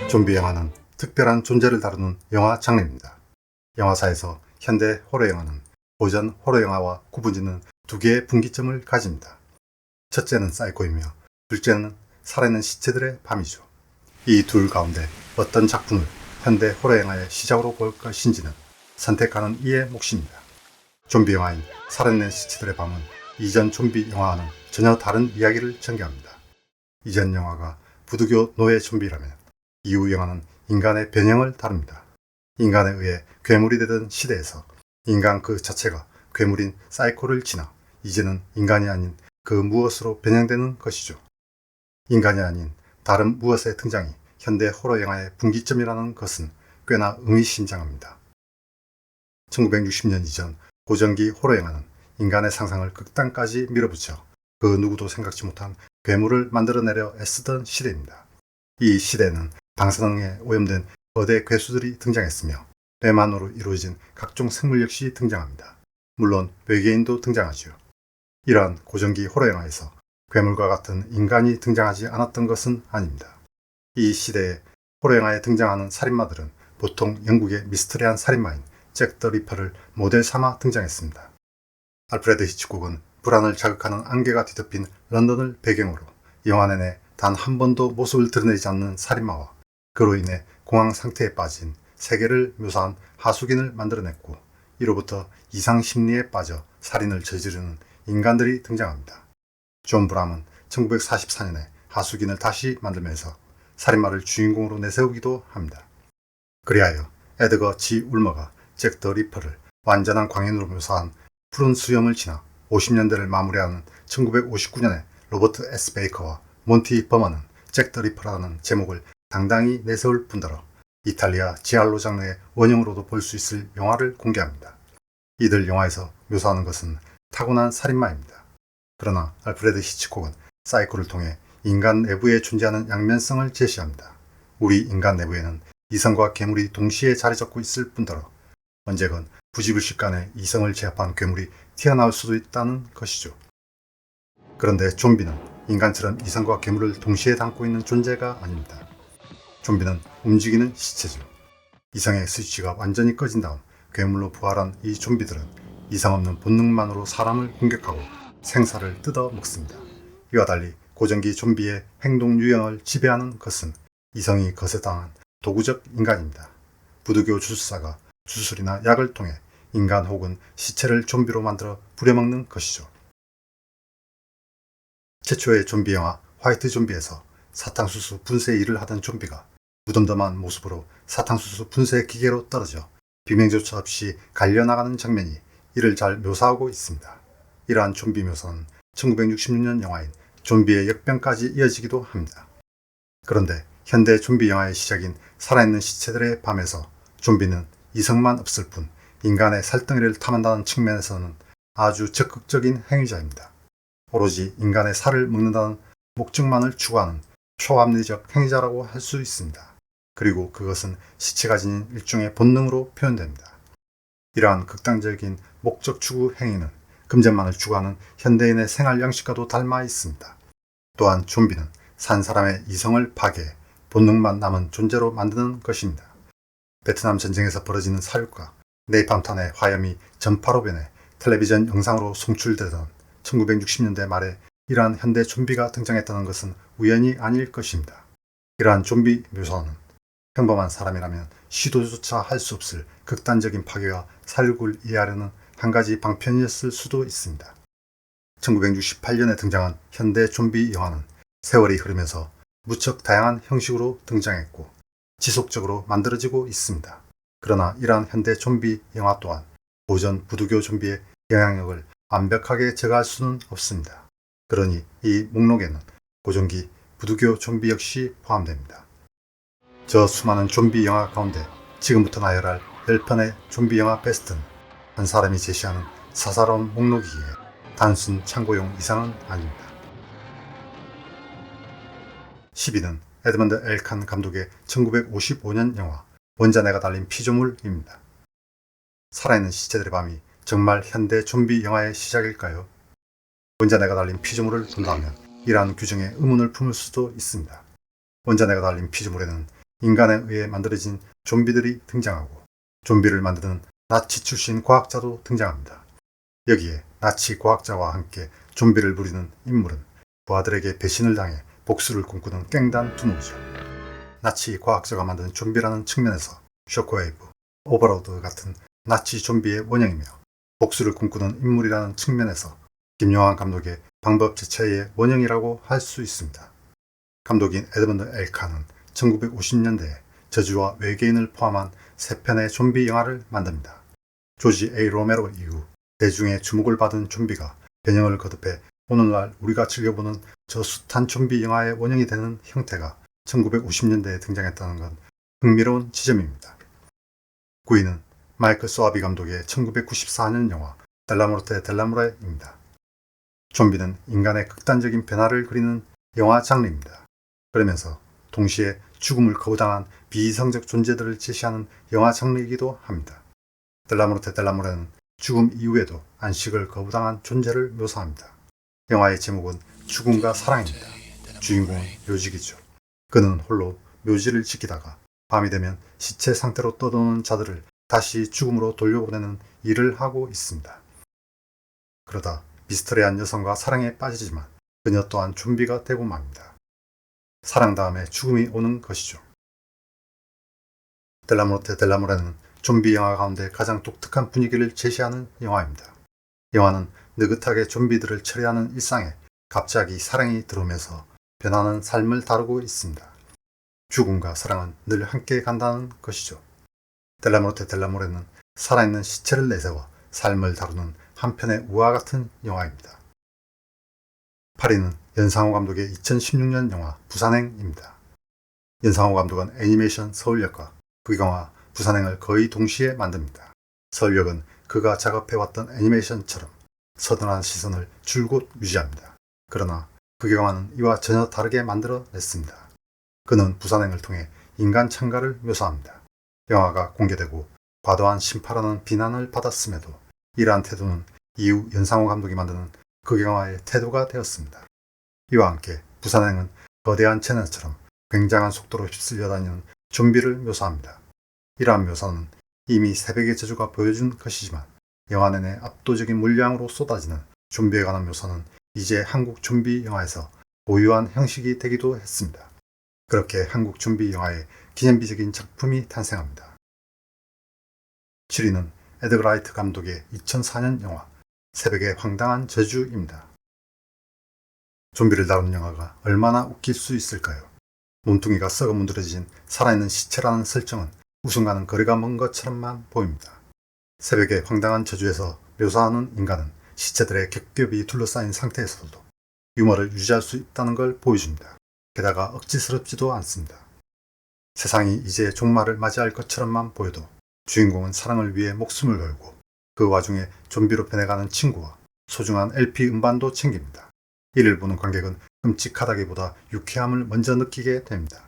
좀비 영화는 특별한 존재를 다루는 영화 장르입니다. 영화사에서 현대 호러 영화는 고전 호러 영화와 구분짓는 두 개의 분기점을 가집니다. 첫째는 사이코이며 둘째는 살아있는 시체들의 밤이죠. 이 둘 가운데 어떤 작품을 현대 호러 영화의 시작으로 볼 것인지는 선택하는 이의 몫입니다. 좀비 영화인 살아있는 시체들의 밤은 이전 좀비 영화와는 전혀 다른 이야기를 전개합니다. 이전 영화가 부두교 노예 좀비라면 이후 영화는 인간의 변형을 다룹니다. 인간에 의해 괴물이 되던 시대에서 인간 그 자체가 괴물인 사이코를 지나 이제는 인간이 아닌 그 무엇으로 변형되는 것이죠. 인간이 아닌 다른 무엇의 등장이 현대 호러 영화의 분기점이라는 것은 꽤나 의미심장합니다. 1960년 이전 고전기 호러 영화는 인간의 상상을 극단까지 밀어붙여 그 누구도 생각지 못한 괴물을 만들어내려 애쓰던 시대입니다. 이 시대에는 방사능에 오염된 거대 괴수들이 등장했으며 뇌만으로 이루어진 각종 생물 역시 등장합니다. 물론 외계인도 등장하죠. 이러한 고전기 호러 영화에서 괴물과 같은 인간이 등장하지 않았던 것은 아닙니다. 이 시대에 호러 영화에 등장하는 살인마들은 보통 영국의 미스터리한 살인마인 잭 더 리퍼를 모델 삼아 등장했습니다. 알프레드 히치콕은 불안을 자극하는 안개가 뒤덮인 런던을 배경으로 영화 내내 단 한 번도 모습을 드러내지 않는 살인마와 그로 인해 공황 상태에 빠진 세계를 묘사한 하수긴을 만들어냈고 이로부터 이상 심리에 빠져 살인을 저지르는 인간들이 등장합니다. 존 브람은 1944년에 하수긴을 다시 만들면서 살인마를 주인공으로 내세우기도 합니다. 그리하여 에드거 G 울머가 잭 더 리퍼를 완전한 광인으로 묘사한 푸른 수염을 지나 50년대를 마무리하는 1959년에 로버트 S. 베이커와 몬티 버먼은 잭 더 리퍼라는 제목을 당당히 내세울 뿐더러 이탈리아 지알로 장르의 원형으로도 볼 수 있을 영화를 공개합니다. 이들 영화에서 묘사하는 것은 타고난 살인마입니다. 그러나 알프레드 히치콕은 사이코를 통해 인간 내부에 존재하는 양면성을 제시합니다. 우리 인간 내부에는 이성과 괴물이 동시에 자리 잡고 있을 뿐더러 언제건 부지불식간에 이성을 제압한 괴물이 튀어나올 수도 있다는 것이죠. 그런데 좀비는 인간처럼 이성과 괴물을 동시에 담고 있는 존재가 아닙니다. 좀비는 움직이는 시체죠. 이성의 스위치가 완전히 꺼진 다음 괴물로 부활한 이 좀비들은 이성 없는 본능만으로 사람을 공격하고 생사를 뜯어 먹습니다. 이와 달리 고전기 좀비의 행동 유형을 지배하는 것은 이성이 거세당한 도구적 인간입니다. 부두교 주술사가 주술이나 약을 통해 인간 혹은 시체를 좀비로 만들어 부려먹는 것이죠. 최초의 좀비 영화 화이트 좀비에서 사탕수수 분쇄 일을 하던 좀비가 무덤덤한 모습으로 사탕수수 분쇄 기계로 떨어져 비명조차 없이 갈려나가는 장면이 이를 잘 묘사하고 있습니다. 이러한 좀비 묘사는 1966년 영화인 좀비의 역병까지 이어지기도 합니다. 그런데 현대 좀비 영화의 시작인 살아있는 시체들의 밤에서 좀비는 이성만 없을 뿐 인간의 살덩이를 탐한다는 측면에서는 아주 적극적인 행위자입니다. 오로지 인간의 살을 먹는다는 목적만을 추구하는 초합리적 행위자라고 할 수 있습니다. 그리고 그것은 시체가 지닌 일종의 본능으로 표현됩니다. 이러한 극단적인 목적 추구 행위는 금전만을 추구하는 현대인의 생활 양식과도 닮아 있습니다. 또한 좀비는 산 사람의 이성을 파괴해 본능만 남은 존재로 만드는 것입니다. 베트남 전쟁에서 벌어지는 사육과 네이팜탄의 화염이 전파로 변해 텔레비전 영상으로 송출되던 1960년대 말에 이러한 현대 좀비가 등장했다는 것은 우연이 아닐 것입니다. 이러한 좀비 묘사는 평범한 사람이라면 시도조차 할 수 없을 극단적인 파괴와 살육을 이해하려는 한 가지 방편이었을 수도 있습니다. 1968년에 등장한 현대 좀비 영화는 세월이 흐르면서 무척 다양한 형식으로 등장했고 지속적으로 만들어지고 있습니다. 그러나 이러한 현대 좀비 영화 또한 고전 부두교 좀비의 영향력을 완벽하게 제거할 수는 없습니다. 그러니 이 목록에는 고전기 부두교 좀비 역시 포함됩니다. 저 수많은 좀비 영화 가운데 지금부터 나열할 10편의 좀비 영화 베스트는 한 사람이 제시하는 사사로운 목록이기에 단순 참고용 이상은 아닙니다. 10위는 에드먼드 L. 칸 감독의 1955년 영화 원자내가 달린 피조물입니다. 살아있는 시체들의 밤이 정말 현대 좀비 영화의 시작일까요? 원자내가 달린 피조물을 본다면 이러한 규정에 의문을 품을 수도 있습니다. 원자내가 달린 피조물에는 인간에 의해 만들어진 좀비들이 등장하고 좀비를 만드는 나치 출신 과학자도 등장합니다. 여기에 나치 과학자와 함께 좀비를 부리는 인물은 부하들에게 배신을 당해 복수를 꿈꾸는 깽단 두목이죠. 나치 과학자가 만든 좀비라는 측면에서 쇼크웨이브, 오버로드 같은 나치 좀비의 원형이며 복수를 꿈꾸는 인물이라는 측면에서 김요한 감독의 방법제차의 원형이라고 할 수 있습니다. 감독인 에드먼드 엘카는 1950년대에 저주와 외계인을 포함한 3편의 좀비 영화를 만듭니다. 조지 A. 로메로 이후 대중의 주목을 받은 좀비가 변형을 거듭해 오늘날 우리가 즐겨보는 저 숱한 좀비 영화의 원형이 되는 형태가 1950년대에 등장했다는 건 흥미로운 지점입니다. 9위는 마이클 소아비 감독의 1994년 영화 델라모르테 델라모레입니다. 좀비는 인간의 극단적인 변화를 그리는 영화 장르입니다. 그러면서 동시에 죽음을 거부당한 비이성적 존재들을 제시하는 영화 장르이기도 합니다. 델라모르테 델라모레는 죽음 이후에도 안식을 거부당한 존재를 묘사합니다. 영화의 제목은 죽음과 사랑입니다. 주인공은 묘직이죠. 그는 홀로 묘지를 지키다가 밤이 되면 시체 상태로 떠도는 자들을 다시 죽음으로 돌려보내는 일을 하고 있습니다. 그러다 미스터리한 여성과 사랑에 빠지지만 그녀 또한 좀비가 되고 맙니다. 사랑 다음에 죽음이 오는 것이죠. 델라모르테 델라모레는 좀비 영화 가운데 가장 독특한 분위기를 제시하는 영화입니다. 영화는 느긋하게 좀비들을 처리하는 일상에 갑자기 사랑이 들어오면서 변하는 삶을 다루고 있습니다. 죽음과 사랑은 늘 함께 간다는 것이죠. 델라모르테 델라모레는 살아있는 시체를 내세워 삶을 다루는 한편의 우화 같은 영화입니다. 8위는 연상호 감독의 2016년 영화 부산행입니다. 연상호 감독은 애니메이션 서울역과 북영화 부산행을 거의 동시에 만듭니다. 서울역은 그가 작업해왔던 애니메이션처럼 서늘한 시선을 줄곧 유지합니다. 그러나 북영화는 이와 전혀 다르게 만들어냈습니다. 그는 부산행을 통해 인간 창가를 묘사합니다. 영화가 공개되고 과도한 심파라는 비난을 받았음에도 이러한 태도는 이후 연상호 감독이 만드는 극영화의 태도가 되었습니다. 이와 함께 부산행은 거대한 채널처럼 굉장한 속도로 휩쓸려 다니는 좀비를 묘사합니다. 이러한 묘사는 이미 새벽의 저주가 보여준 것이지만 영화 내내 압도적인 물량으로 쏟아지는 좀비에 관한 묘사는 이제 한국 좀비 영화에서 고유한 형식이 되기도 했습니다. 그렇게 한국 좀비 영화의 기념비적인 작품이 탄생합니다. 7위는 에드거 라이트 감독의 2004년 영화 새벽의 황당한 저주입니다. 좀비를 다룬 영화가 얼마나 웃길 수 있을까요? 몸뚱이가 썩어 문드러진 살아있는 시체라는 설정은 웃음과는 거리가 먼 것처럼만 보입니다. 새벽의 황당한 저주에서 묘사하는 인간은 시체들의 겹겹이 둘러싸인 상태에서도 유머를 유지할 수 있다는 걸 보여줍니다. 게다가 억지스럽지도 않습니다. 세상이 이제 종말을 맞이할 것처럼만 보여도 주인공은 사랑을 위해 목숨을 걸고 그 와중에 좀비로 변해가는 친구와 소중한 LP 음반도 챙깁니다. 이를 보는 관객은 끔찍하다기보다 유쾌함을 먼저 느끼게 됩니다.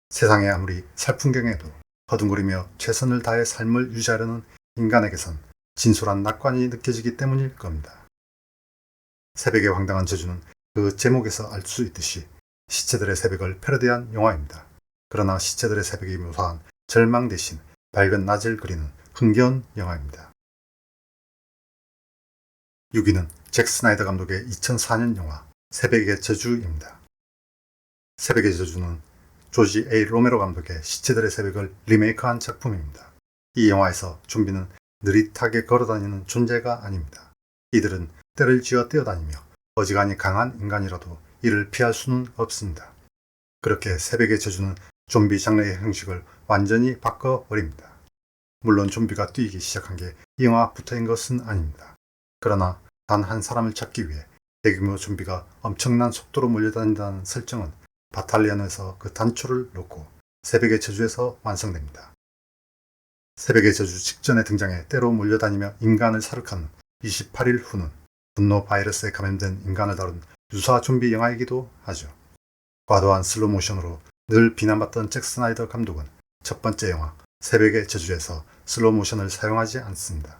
세상에 아무리 살풍경에도 허둥거리며 최선을 다해 삶을 유지하려는 인간에게선 진솔한 낙관이 느껴지기 때문일 겁니다. 새벽의 황당한 저주는 그 제목에서 알 수 있듯이 시체들의 새벽을 패러디한 영화입니다. 그러나 시체들의 새벽이 묘사한 절망 대신 밝은 낮을 그리는 흥겨운 영화입니다. 6위는 잭 스나이더 감독의 2004년 영화 새벽의 저주입니다. 새벽의 저주는 조지 A. 로메로 감독의 시체들의 새벽을 리메이크한 작품입니다. 이 영화에서 좀비는 느릿하게 걸어다니는 존재가 아닙니다. 이들은 때를 지어 뛰어다니며 어지간히 강한 인간이라도 이를 피할 수는 없습니다. 그렇게 새벽의 저주는 좀비 장르의 형식을 완전히 바꿔버립니다. 물론 좀비가 뛰기 시작한 게 이 영화부터인 것은 아닙니다. 그러나 단 한 사람을 찾기 위해 대규모 좀비가 엄청난 속도로 몰려다닌다는 설정은 바탈리언에서 그 단초를 놓고 새벽의 저주에서 완성됩니다. 새벽의 저주 직전에 등장해 때로 몰려다니며 인간을 사륙하는 28일 후는 분노 바이러스에 감염된 인간을 다룬 유사 좀비 영화이기도 하죠. 과도한 슬로모션으로 늘 비난받던 잭 스나이더 감독은 첫 번째 영화 새벽의 저주에서 슬로모션을 사용하지 않습니다.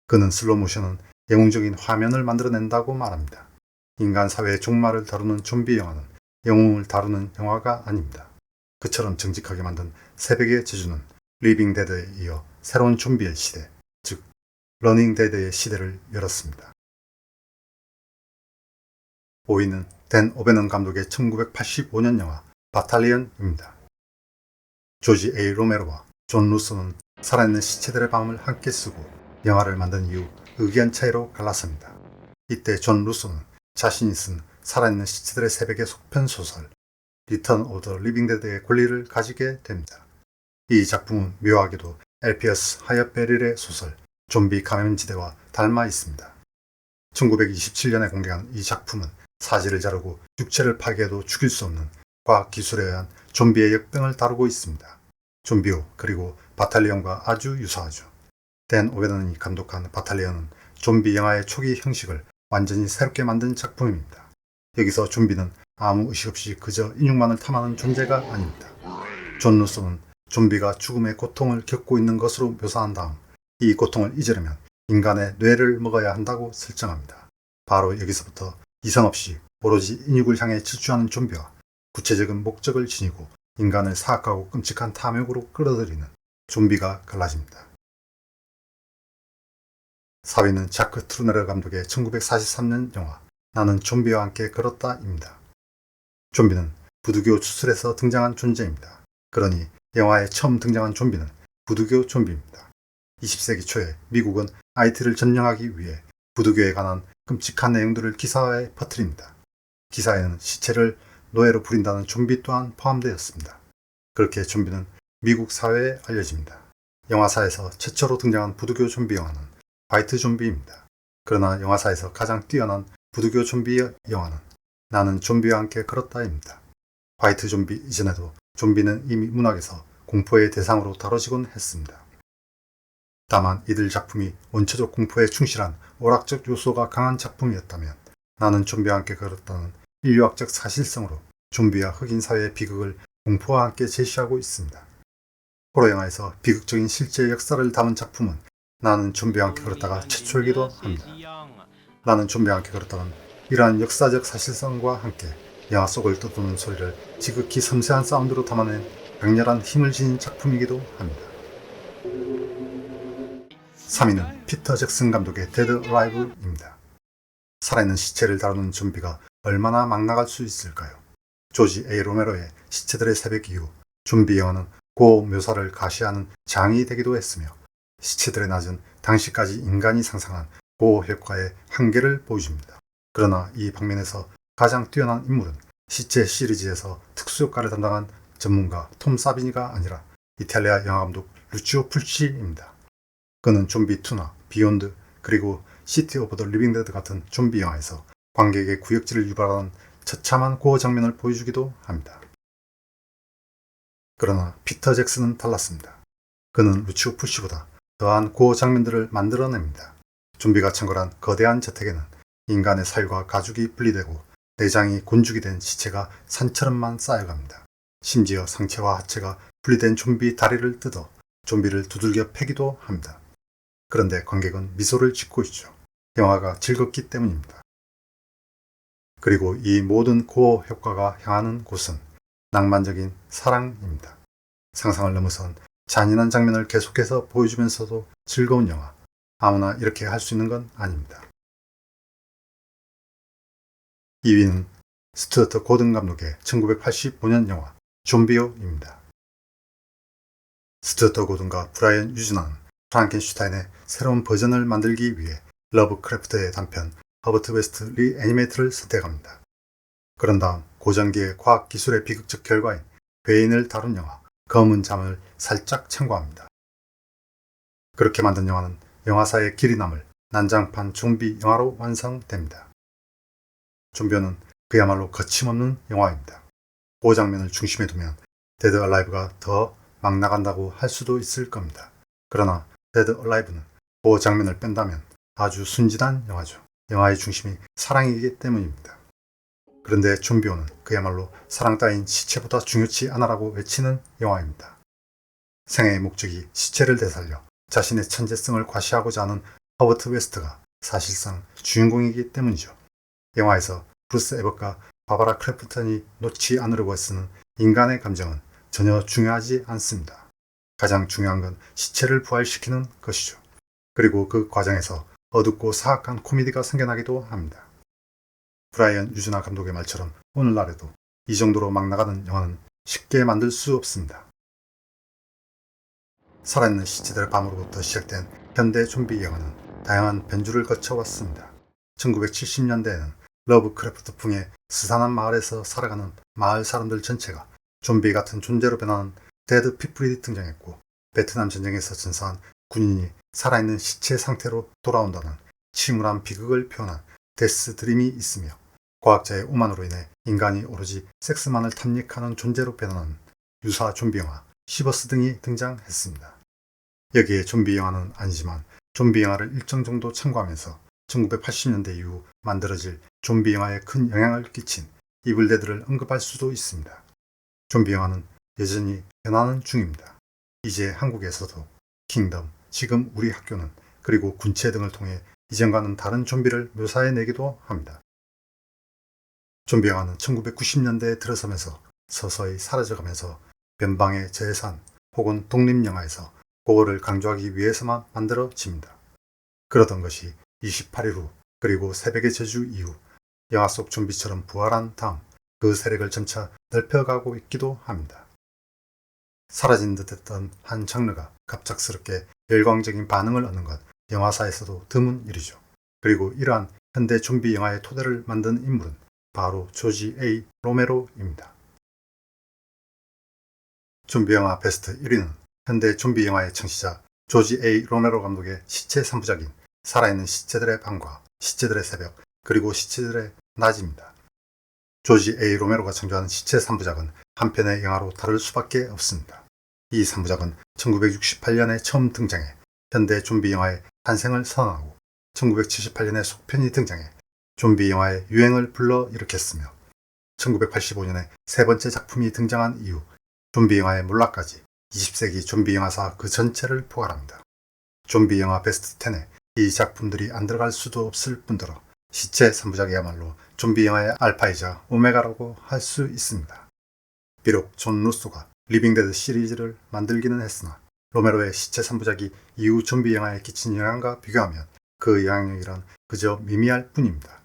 그는 슬로모션은 영웅적인 화면을 만들어낸다고 말합니다. 인간 사회의 종말을 다루는 좀비 영화는 영웅을 다루는 영화가 아닙니다. 그처럼 정직하게 만든 새벽의 저주는 리빙 데드에 이어 새로운 좀비의 시대, 즉 러닝 데드의 시대를 열었습니다. 5위는 댄 오베넌 감독의 1985년 영화 바탈리언입니다. 조지 A. 로메로와 존 루소는 살아있는 시체들의 밤을 함께 쓰고 영화를 만든 이후 의견 차이로 갈랐습니다. 이때 존 루소는 자신이 쓴 살아있는 시체들의 새벽의 속편 소설 리턴 오브 더 리빙 데드의 권리를 가지게 됩니다. 이 작품은 묘하게도 엘피어스 하얏베릴의 소설 좀비 감염지대와 닮아 있습니다. 1927년에 공개한 이 작품은 사지를 자르고 육체를 파괴해도 죽일 수 없는 과학기술에 의한 좀비의 역병을 다루고 있습니다. 좀비호 그리고 바탈리언과 아주 유사하죠. 댄 오베넌이 감독한 바탈리언은 좀비 영화의 초기 형식을 완전히 새롭게 만든 작품입니다. 여기서 좀비는 아무 의식 없이 그저 인육만을 탐하는 존재가 아닙니다. 존 루소는 좀비가 죽음의 고통을 겪고 있는 것으로 묘사한 다음 이 고통을 잊으려면 인간의 뇌를 먹어야 한다고 설정합니다. 바로 여기서부터 이성 없이 오로지 인육을 향해 질주하는 좀비와 구체적인 목적을 지니고 인간을 사악하고 끔찍한 탐욕으로 끌어들이는 좀비가 갈라집니다. 4위는 자크 트루네르 감독의 1943년 영화 나는 좀비와 함께 걸었다입니다. 좀비는 부두교 추술에서 등장한 존재입니다. 그러니 영화에 처음 등장한 좀비는 부두교 좀비입니다. 20세기 초에 미국은 IT를 점령하기 위해 부두교에 관한 끔찍한 내용들을 기사화에 퍼뜨립니다. 기사에는 시체를 노예로 부린다는 좀비 또한 포함되었습니다. 그렇게 좀비는 미국 사회에 알려집니다. 영화사에서 최초로 등장한 부두교 좀비 영화는 화이트 좀비입니다. 그러나 영화사에서 가장 뛰어난 부두교 좀비 영화는 나는 좀비와 함께 걸었다입니다. 화이트 좀비 이전에도 좀비는 이미 문학에서 공포의 대상으로 다뤄지곤 했습니다. 다만 이들 작품이 원초적 공포에 충실한 오락적 요소가 강한 작품이었다면 나는 좀비와 함께 걸었다는 인류학적 사실성으로 좀비와 흑인 사회의 비극을 공포와 함께 제시하고 있습니다. 호러 영화에서 비극적인 실제 역사를 담은 작품은 나는 좀비와 함께 걸었다가 최초이기도 합니다. 나는 좀비와 함께 걸었다는 이러한 역사적 사실성과 함께 영화 속을 떠도는 소리를 지극히 섬세한 사운드로 담아낸 강렬한 힘을 지닌 작품이기도 합니다. 3위는 피터 잭슨 감독의 데드 라이브입니다. 살아있는 시체를 다루는 좀비가 얼마나 막 나갈 수 있을까요? 조지 A. 로메로의 시체들의 새벽 이후 좀비 영화는 고어 묘사를 가시하는 장이 되기도 했으며 시체들의 낮은 당시까지 인간이 상상한 고어 효과의 한계를 보여줍니다. 그러나 이 방면에서 가장 뛰어난 인물은 시체 시리즈에서 특수효과를 담당한 전문가 톰 사비니가 아니라 이탈리아 영화감독 루치오 풀치입니다. 그는 좀비2나 비욘드 그리고 시티 오브 더 리빙 데드 같은 좀비 영화에서 관객의 구역질을 유발하는 처참한 고어 장면을 보여주기도 합니다. 그러나 피터 잭슨은 달랐습니다. 그는 루치오 풀치보다 더한 고어 장면들을 만들어냅니다. 좀비가 창궐한 거대한 저택에는 인간의 살과 가죽이 분리되고 내장이 곤죽이 된 시체가 산처럼만 쌓여갑니다. 심지어 상체와 하체가 분리된 좀비 다리를 뜯어 좀비를 두들겨 패기도 합니다. 그런데 관객은 미소를 짓고 있죠. 영화가 즐겁기 때문입니다. 그리고 이 모든 고어 효과가 향하는 곳은 낭만적인 사랑입니다. 상상을 넘어선 잔인한 장면을 계속해서 보여주면서도 즐거운 영화. 아무나 이렇게 할 수 있는 건 아닙니다. 2위는 스튜어트 고든 감독의 1985년 영화 좀비오입니다. 스튜어트 고든과 브라이언 유즈나는 프랑켄슈타인의 새로운 버전을 만들기 위해 러브크래프트의 단편 허버트 웨스트 리애니메이트를 선택합니다. 그런 다음 고전기의 과학기술의 비극적 결과인 괴인을 다룬 영화 검은 잠을 살짝 참고합니다. 그렇게 만든 영화는 영화사의 길이 남을 난장판 좀비 영화로 완성됩니다. 좀비오는 그야말로 거침없는 영화입니다. 그 장면을 중심에 두면 데드 얼라이브가 더 막 나간다고 할 수도 있을 겁니다. 그러나 데드 얼라이브는 그 장면을 뺀다면 아주 순진한 영화죠. 영화의 중심이 사랑이기 때문입니다. 그런데 좀비오는 그야말로 사랑 따윈 시체보다 중요치 않아라고 외치는 영화입니다. 생애의 목적이 시체를 되살려 자신의 천재성을 과시하고자 하는 허버트 웨스트가 사실상 주인공이기 때문이죠. 영화에서 브루스 에버가 바바라 크래프턴이 놓지 않으려고 애쓰는 인간의 감정은 전혀 중요하지 않습니다. 가장 중요한 건 시체를 부활시키는 것이죠. 그리고 그 과정에서 어둡고 사악한 코미디가 생겨나기도 합니다. 브라이언 유즈나 감독의 말처럼 오늘날에도 이 정도로 막 나가는 영화는 쉽게 만들 수 없습니다. 살아있는 시체들의 밤으로부터 시작된 현대 좀비 영화는 다양한 변주를 거쳐왔습니다. 1970년대에는 러브크래프트풍의 스산한 마을에서 살아가는 마을 사람들 전체가 좀비 같은 존재로 변하는 데드 피플이 등장했고, 베트남 전쟁에서 전사한 군인이 살아있는 시체 상태로 돌아온다는 침울한 비극을 표현한 데스 드림이 있으며, 과학자의 오만으로 인해 인간이 오로지 섹스만을 탐닉하는 존재로 변하는 유사 좀비 영화 시버스 등이 등장했습니다. 여기에 좀비 영화는 아니지만 좀비 영화를 일정 정도 참고하면서 1980년대 이후 만들어질 좀비 영화에 큰 영향을 끼친 이블데드를 언급할 수도 있습니다. 좀비 영화는 여전히 변하는 중입니다. 이제 한국에서도 킹덤, 지금 우리 학교는, 그리고 군체 등을 통해 이전과는 다른 좀비를 묘사해내기도 합니다. 좀비 영화는 1990년대에 들어서면서 서서히 사라져가면서 변방의 재산 혹은 독립영화에서 그거를 강조하기 위해서만 만들어집니다. 그러던 것이 28일 후 그리고 새벽의 저주 이후 영화 속 좀비처럼 부활한 다음 그 세력을 점차 넓혀가고 있기도 합니다. 사라진 듯했던 한 장르가 갑작스럽게 열광적인 반응을 얻는 것 영화사에서도 드문 일이죠. 그리고 이러한 현대 좀비 영화의 토대를 만든 인물은 바로 조지 A. 로메로입니다. 좀비 영화 베스트 1위는 현대 좀비 영화의 창시자 조지 A. 로메로 감독의 시체 3부작인 살아있는 시체들의 밤과 시체들의 새벽 그리고 시체들의 낮입니다. 조지 A. 로메로가 창조한 시체 3부작은 한 편의 영화로 다룰 수밖에 없습니다. 이 3부작은 1968년에 처음 등장해 현대 좀비 영화의 탄생을 선언하고 1978년에 속편이 등장해 좀비 영화의 유행을 불러일으켰으며 1985년에 세 번째 작품이 등장한 이후 좀비 영화의 몰락까지 20세기 좀비 영화사 그 전체를 포괄합니다. 좀비 영화 베스트 10에 이 작품들이 안 들어갈 수도 없을 뿐더러 시체 3부작이야말로 좀비 영화의 알파이자 오메가라고 할 수 있습니다. 비록 존 루소가 리빙데드 시리즈를 만들기는 했으나 로메로의 시체 3부작이 이후 좀비 영화에 끼친 영향과 비교하면 그 영향력이란 그저 미미할 뿐입니다.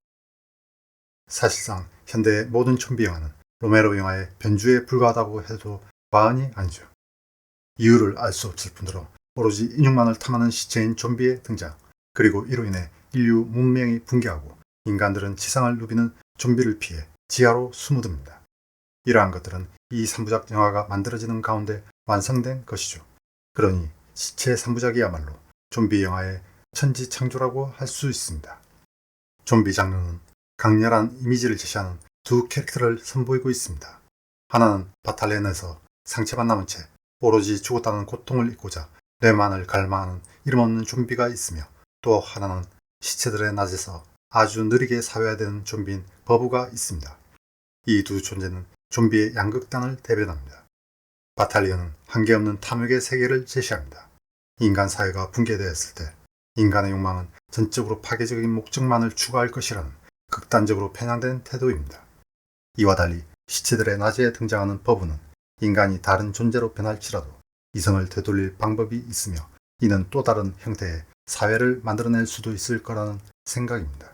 사실상 현대의 모든 좀비 영화는 로메로 영화의 변주에 불과하다고 해도 과언이 아니죠. 이유를 알 수 없을 뿐더러 오로지 인육만을 탐하는 시체인 좀비의 등장, 그리고 이로 인해 인류 문명이 붕괴하고 인간들은 지상을 누비는 좀비를 피해 지하로 숨어듭니다. 이러한 것들은 이 3부작 영화가 만들어지는 가운데 완성된 것이죠. 그러니 시체 3부작이야말로 좀비 영화의 천지창조라고 할 수 있습니다. 좀비 장르는 강렬한 이미지를 제시하는 두 캐릭터를 선보이고 있습니다. 하나는 바탈렌에서 상처만 남은 채 오로지 죽었다는 고통을 잊고자 뇌만을 갈망하는 이름없는 좀비가 있으며, 또 하나는 시체들의 낮에서 아주 느리게 사회화되는 좀비인 버브가 있습니다. 이 두 존재는 좀비의 양극단을 대변합니다. 바탈리언은 한계없는 탐욕의 세계를 제시합니다. 인간 사회가 붕괴되었을 때 인간의 욕망은 전적으로 파괴적인 목적만을 추구할 것이라는 극단적으로 편향된 태도입니다. 이와 달리 시체들의 낮에 등장하는 버브는 인간이 다른 존재로 변할지라도 이성을 되돌릴 방법이 있으며, 이는 또 다른 형태의 사회를 만들어낼 수도 있을 거라는 생각입니다.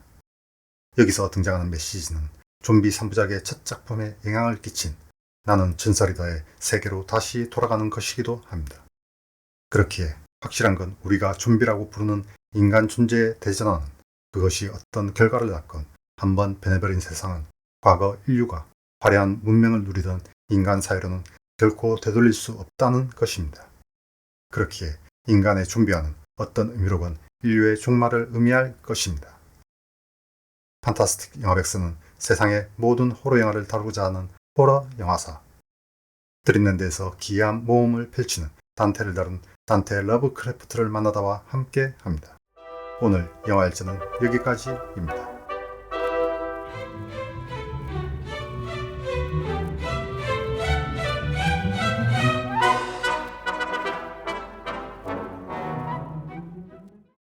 여기서 등장하는 메시지는 좀비 3부작의 첫 작품에 영향을 끼친 나는 전설이다의 세계로 다시 돌아가는 것이기도 합니다. 그렇기에 확실한 건 우리가 좀비라고 부르는 인간 존재에 대전하는 그것이 어떤 결과를 낳건 한번 변해버린 세상은 과거 인류가 화려한 문명을 누리던 인간 사회로는 결코 되돌릴 수 없다는 것입니다. 그렇기에 인간의 좀비화는 어떤 의미로건 인류의 종말을 의미할 것입니다. 판타스틱 영화백서는 세상의 모든 호러 영화를 다루고자 하는 호러 영화사. 드림랜드에서 기이한 모험을 펼치는 단테를 다룬 단테 러브크래프트를 만나다와 함께 합니다. 오늘 영화 일전은 여기까지입니다.